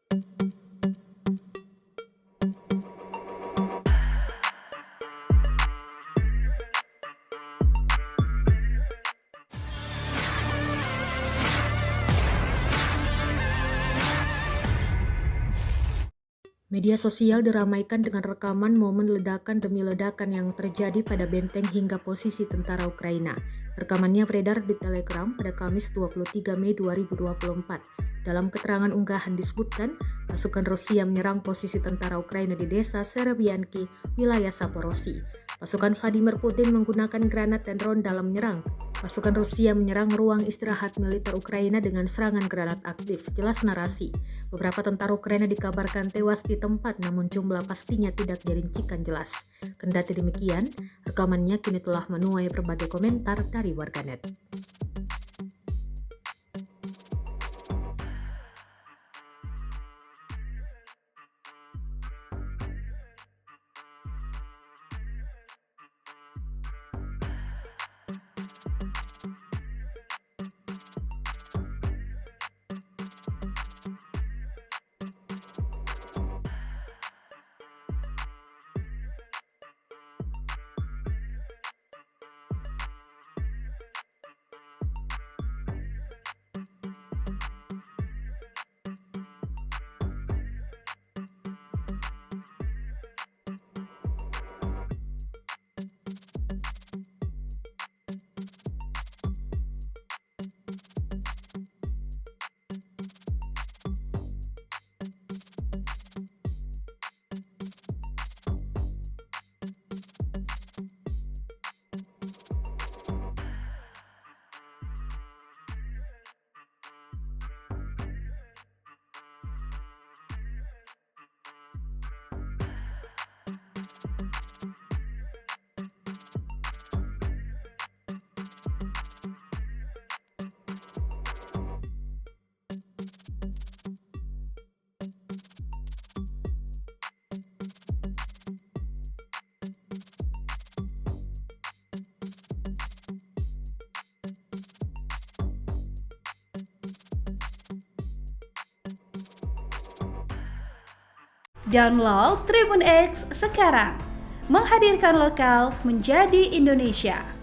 Media sosial diramaikan dengan rekaman momen ledakan demi ledakan yang terjadi pada benteng hingga posisi tentara Ukraina. Rekamannya beredar di Telegram pada Kamis 23 Mei 2024. Dalam keterangan unggahan disebutkan, pasukan Rusia menyerang posisi tentara Ukraina di desa Serebianki, wilayah Zaporozhye. Pasukan Vladimir Putin menggunakan granat dan drone dalam menyerang. Pasukan Rusia menyerang ruang istirahat militer Ukraina dengan serangan granat aktif, jelas narasi. Beberapa tentara Ukraina dikabarkan tewas di tempat, namun jumlah pastinya tidak dirincikan jelas. Kendati demikian, rekamannya kini telah menuai berbagai komentar dari warganet. Download Tribun X sekarang, menghadirkan lokal menjadi Indonesia.